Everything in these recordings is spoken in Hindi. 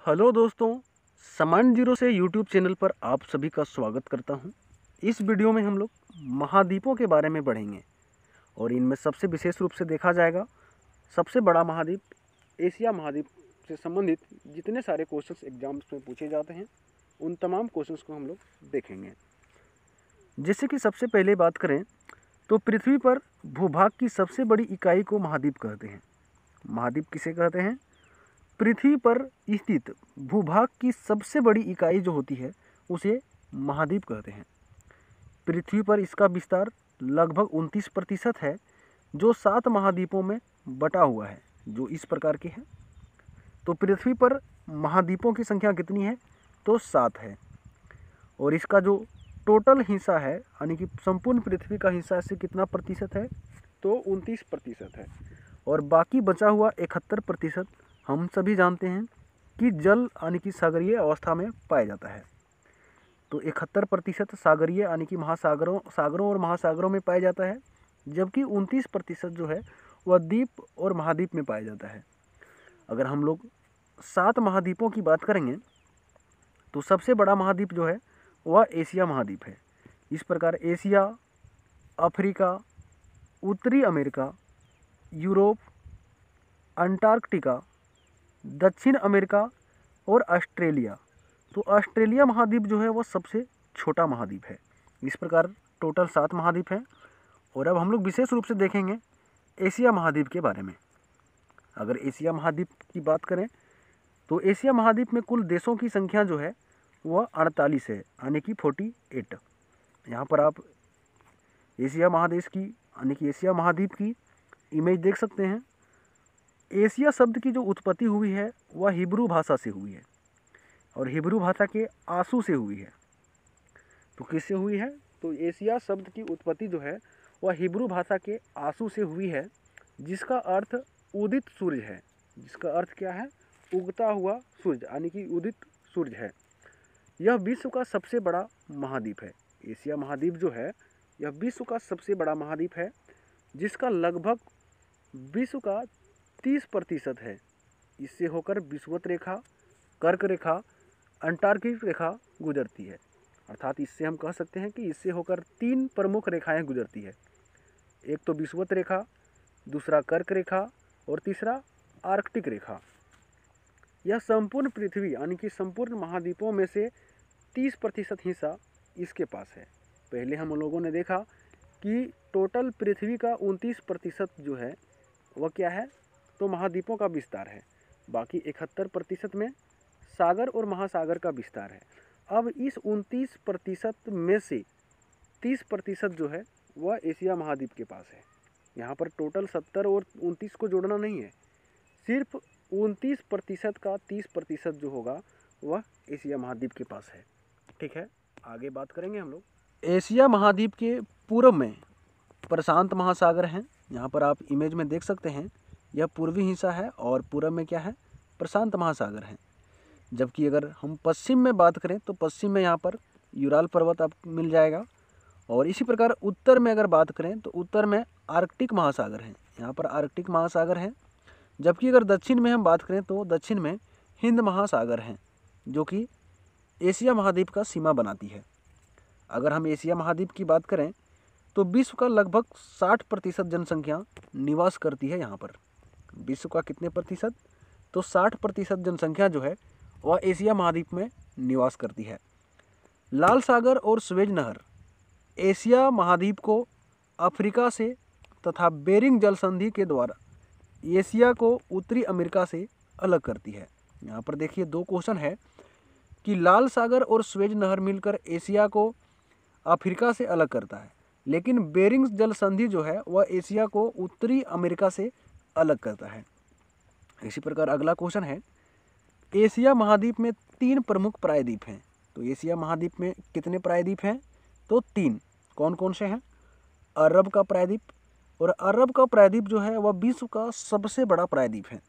हेलो दोस्तों, समान जीरो से यूट्यूब चैनल पर आप सभी का स्वागत करता हूं। इस वीडियो में हम लोग महाद्वीपों के बारे में पढ़ेंगे और इनमें सबसे विशेष रूप से देखा जाएगा सबसे बड़ा महाद्वीप एशिया महाद्वीप से संबंधित जितने सारे क्वेश्चंस एग्जाम्स में पूछे जाते हैं उन तमाम क्वेश्चंस को हम लोग देखेंगे। जैसे कि सबसे पहले बात करें तो पृथ्वी पर भूभाग की सबसे बड़ी इकाई को महाद्वीप कहते हैं। महाद्वीप किसे कहते हैं? पृथ्वी पर स्थित भूभाग की सबसे बड़ी इकाई जो होती है उसे महाद्वीप कहते हैं। पृथ्वी पर इसका विस्तार लगभग 29% है, जो 7 महाद्वीपों में बटा हुआ है, जो इस प्रकार के हैं। तो पृथ्वी पर महाद्वीपों की संख्या कितनी है? तो 7 है। और इसका जो टोटल हिस्सा है यानी कि संपूर्ण पृथ्वी का हिस्सा से कितना प्रतिशत है? तो 29% है। और बाकी बचा हुआ 71% हम सभी जानते हैं कि जल यानी कि सागरीय अवस्था में पाया जाता है। तो 71% सागरीय यानी कि सागरों और महासागरों में पाया जाता है, जबकि 29% जो है वह द्वीप और महाद्वीप में पाया जाता है। अगर हम लोग 7 महाद्वीपों की बात करेंगे तो सबसे बड़ा महाद्वीप जो है वह एशिया महाद्वीप है। इस प्रकार एशिया, अफ्रीका, उत्तरी अमेरिका, यूरोप, अंटार्कटिका, दक्षिण अमेरिका और ऑस्ट्रेलिया। तो ऑस्ट्रेलिया महाद्वीप जो है वह सबसे छोटा महाद्वीप है। इस प्रकार टोटल 7 महाद्वीप हैं। और अब हम लोग विशेष रूप से देखेंगे एशिया महाद्वीप के बारे में। अगर एशिया महाद्वीप की बात करें तो एशिया महाद्वीप में कुल देशों की संख्या जो है वह 48 है, यानी कि 48। यहाँ पर आप एशिया महादेश की यानी कि एशिया महाद्वीप की इमेज देख सकते हैं। एशिया शब्द की जो उत्पत्ति हुई है वह हिब्रू भाषा से हुई है और हिब्रू भाषा के आंसू से हुई है। तो किससे हुई है? तो एशिया शब्द की उत्पत्ति जो है वह हिब्रू भाषा के आंसू से हुई है, जिसका अर्थ उदित सूर्य है। जिसका अर्थ क्या है? उगता हुआ सूर्य, यानी कि उदित सूर्य है। यह विश्व का सबसे बड़ा महाद्वीप है। एशिया महाद्वीप जो है यह विश्व का सबसे बड़ा महाद्वीप है, जिसका लगभग विश्व का 30% है। इससे होकर विषुवत रेखा, कर्क रेखा, अंटार्कटिक रेखा गुजरती है। अर्थात इससे हम कह सकते हैं कि इससे होकर 3 प्रमुख रेखाएं गुजरती है। एक तो विषुवत रेखा, दूसरा कर्क रेखा और तीसरा आर्कटिक रेखा। यह संपूर्ण पृथ्वी यानी कि संपूर्ण महाद्वीपों में से 30% हिस्सा इसके पास है। पहले हम लोगों ने देखा कि टोटल पृथ्वी का 29% जो है वह क्या है? तो महाद्वीपों का विस्तार है। बाकी 71% में सागर और महासागर का विस्तार है। अब इस 29% में से 30% जो है वह एशिया महाद्वीप के पास है। यहाँ पर टोटल 70 और 29 को जोड़ना नहीं है, सिर्फ 29% का 30% जो होगा वह एशिया महाद्वीप के पास है। ठीक है, आगे बात करेंगे हम लोग। एशिया महाद्वीप के पूर्व में प्रशांत महासागर हैं। यहाँ पर आप इमेज में देख सकते हैं, यह पूर्वी हिस्सा है और पूर्व में क्या है? प्रशांत महासागर है। जबकि अगर हम पश्चिम में बात करें तो पश्चिम में यहाँ पर यूराल पर्वत आपको मिल जाएगा। और इसी प्रकार उत्तर में अगर बात करें तो उत्तर में आर्कटिक महासागर है। यहाँ पर आर्कटिक महासागर है। जबकि अगर दक्षिण में हम बात करें तो दक्षिण में हिंद महासागर है, जो कि एशिया महाद्वीप का सीमा बनाती है। अगर हम एशिया महाद्वीप की बात करें तो विश्व का लगभग 60% जनसंख्या निवास करती है यहाँ पर। विश्व का कितने प्रतिशत? तो 60% जनसंख्या जो है वह एशिया महाद्वीप में निवास करती है। लाल सागर और स्वेज नहर एशिया महाद्वीप को अफ्रीका से तथा बेरिंग जल संधि के द्वारा एशिया को उत्तरी अमेरिका से अलग करती है। यहाँ पर देखिए 2 क्वेश्चन है कि लाल सागर और स्वेज नहर मिलकर एशिया को अफ्रीका से अलग करता है, लेकिन बेरिंग जल संधि जो है वह एशिया को उत्तरी अमेरिका से अलग करता है। इसी प्रकार अगला क्वेश्चन है, एशिया महाद्वीप में 3 प्रमुख प्रायद्वीप हैं। तो एशिया महाद्वीप में कितने प्रायद्वीप हैं? तो 3। कौन कौन से हैं? अरब का प्रायद्वीप, और अरब का प्रायद्वीप जो है वह विश्व का सबसे बड़ा प्रायद्वीप है।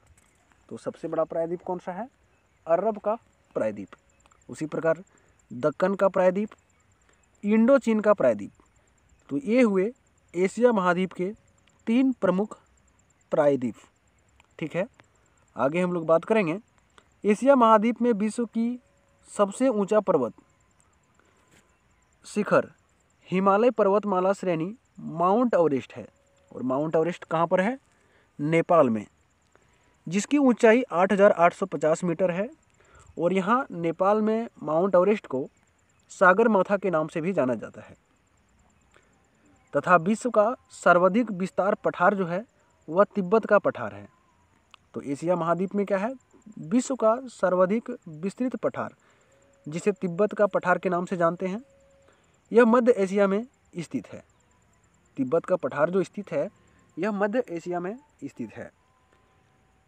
तो सबसे बड़ा प्रायद्वीप कौन सा है? अरब का प्रायद्वीप। उसी प्रकार दक्कन का प्रायद्वीप, इंडो चीन का प्रायद्वीप। तो ये हुए एशिया महाद्वीप के 3 प्रमुख प्रायद्वीप। ठीक है, आगे हम लोग बात करेंगे एशिया महाद्वीप में विश्व की सबसे ऊंचा पर्वत शिखर हिमालय पर्वतमाला श्रेणी माउंट एवरेस्ट है। और माउंट एवरेस्ट कहाँ पर है? नेपाल में, जिसकी ऊंचाई 8,850 मीटर है। और यहाँ नेपाल में माउंट एवरेस्ट को सागरमाथा के नाम से भी जाना जाता है। तथा विश्व का सर्वाधिक विस्तार पठार जो है वह तिब्बत का पठार है। तो एशिया महाद्वीप में क्या है? विश्व का सर्वाधिक विस्तृत पठार, जिसे तिब्बत का पठार के नाम से जानते हैं, यह मध्य एशिया में स्थित है। तिब्बत का पठार जो स्थित है यह मध्य एशिया में स्थित है।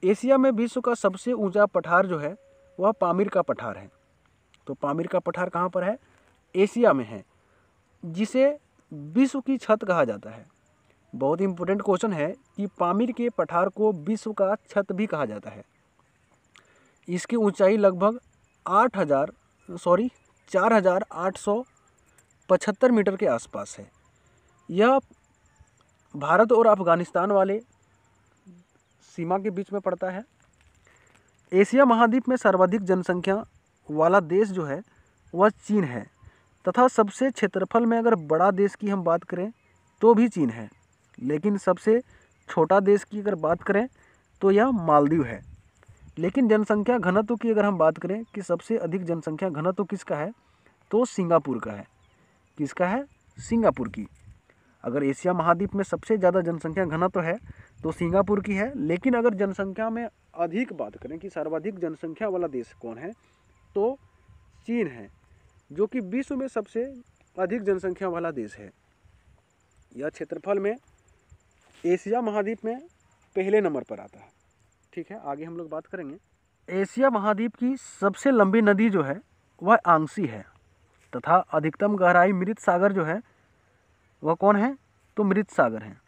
एशिया में विश्व का सबसे ऊंचा पठार जो है वह पामीर का पठार है। तो पामीर का पठार कहाँ पर है? एशिया में है, जिसे विश्व की छत कहा जाता है। बहुत इंपॉर्टेंट क्वेश्चन है कि पामीर के पठार को विश्व का छत भी कहा जाता है। इसकी ऊंचाई लगभग 4,875 मीटर के आसपास है। यह भारत और अफगानिस्तान वाले सीमा के बीच में पड़ता है। एशिया महाद्वीप में सर्वाधिक जनसंख्या वाला देश जो है वह चीन है। तथा सबसे क्षेत्रफल में अगर बड़ा देश की हम बात करें तो भी चीन है, लेकिन सबसे छोटा देश की अगर बात करें तो यह मालदीव है। लेकिन जनसंख्या घनत्व की अगर हम बात करें कि सबसे अधिक जनसंख्या घनत्व किसका है, तो सिंगापुर का है। किसका है? सिंगापुर की। अगर एशिया महाद्वीप में सबसे ज़्यादा जनसंख्या घनत्व है तो सिंगापुर की है। लेकिन अगर जनसंख्या में अधिक बात करें कि सर्वाधिक जनसंख्या वाला देश कौन है, तो चीन है, जो कि विश्व में सबसे अधिक जनसंख्या वाला देश है। यह क्षेत्रफल में एशिया महाद्वीप में पहले नंबर पर आता है। ठीक है, आगे हम लोग बात करेंगे। एशिया महाद्वीप की सबसे लंबी नदी जो है वह आंगसी है। तथा अधिकतम गहराई मृत सागर जो है वह कौन है, तो मृत सागर है।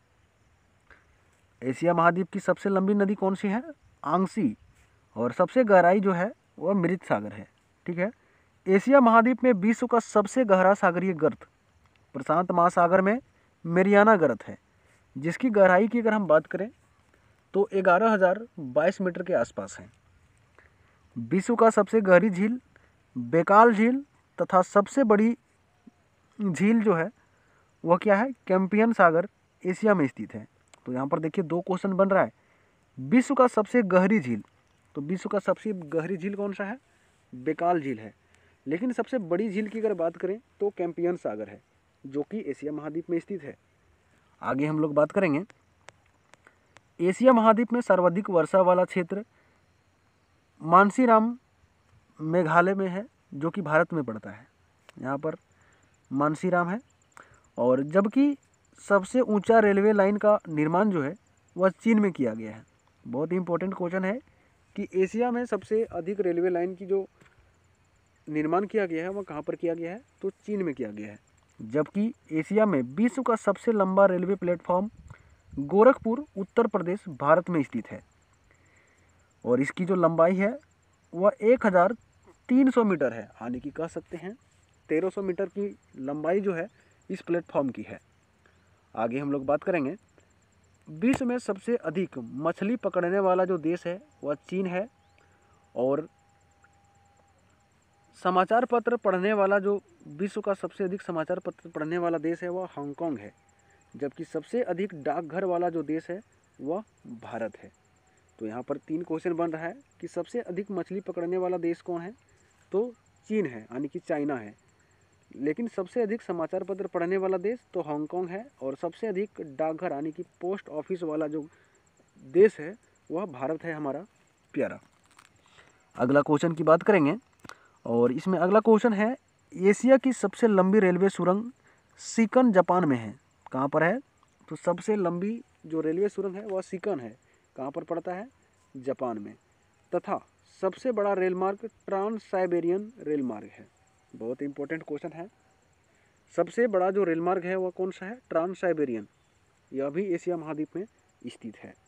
एशिया महाद्वीप की सबसे लंबी नदी कौन सी है? आंगसी। और सबसे गहराई जो है वह मृत सागर है। ठीक है। एशिया महाद्वीप में विश्व का सबसे गहरा सागरीय गर्त प्रशांत महासागर में मेरियाना गर्त है, जिसकी गहराई की अगर हम बात करें तो 11,022 मीटर के आसपास है। विश्व का सबसे गहरी झील बेकाल झील तथा सबसे बड़ी झील जो है वह क्या है? कैंपियन सागर एशिया में स्थित है। तो यहाँ पर देखिए दो क्वेश्चन बन रहा है। विश्व का सबसे गहरी झील, तो विश्व का सबसे गहरी झील कौन सा है? बेकाल झील है। लेकिन सबसे बड़ी झील की अगर बात करें तो कैंपियन सागर है, जो कि एशिया महाद्वीप में स्थित है। आगे हम लोग बात करेंगे। एशिया महाद्वीप में सर्वाधिक वर्षा वाला क्षेत्र मानसीराम मेघालय में है, जो कि भारत में पड़ता है। यहाँ पर मानसीराम है। और जबकि सबसे ऊंचा रेलवे लाइन का निर्माण जो है वह चीन में किया गया है। बहुत ही इंपॉर्टेंट क्वेश्चन है कि एशिया में सबसे अधिक रेलवे लाइन की जो निर्माण किया गया है वह कहाँ पर किया गया है, तो चीन में किया गया है। जबकि एशिया में विश्व का सबसे लंबा रेलवे प्लेटफॉर्म गोरखपुर उत्तर प्रदेश भारत में स्थित है। और इसकी जो लंबाई है वह 1,300 मीटर है, यानी कि कह सकते हैं 1,300 मीटर की लंबाई जो है इस प्लेटफॉर्म की है। आगे हम लोग बात करेंगे। विश्व में सबसे अधिक मछली पकड़ने वाला जो देश है वह चीन है। और समाचार पत्र पढ़ने वाला जो विश्व का सबसे अधिक समाचार पत्र पढ़ने वाला देश है वह हांगकांग है। जबकि सबसे अधिक डाकघर वाला जो देश है वह भारत है। तो यहाँ पर 3 क्वेश्चन बन रहा है कि सबसे अधिक मछली पकड़ने वाला देश कौन है, तो चीन है, यानी कि चाइना है। लेकिन सबसे अधिक समाचार पत्र पढ़ने वाला देश तो हांगकांग है। और सबसे अधिक डाकघर यानी कि पोस्ट ऑफिस वाला जो देश है वह भारत है, हमारा प्यारा। अगला क्वेश्चन की बात करेंगे। और इसमें अगला क्वेश्चन है, एशिया की सबसे लंबी रेलवे सुरंग सिकन जापान में है। कहाँ पर है, तो सबसे लंबी जो रेलवे सुरंग है वह सिकन है। कहाँ पर पड़ता है, जापान में। तथा सबसे बड़ा रेल मार्ग ट्रांस साइबेरियन रेल मार्ग है। बहुत इंपॉर्टेंट क्वेश्चन है। सबसे बड़ा जो रेल मार्ग है वह कौन सा है, ट्रांस साइबेरियन। यह भी एशिया महाद्वीप में स्थित है।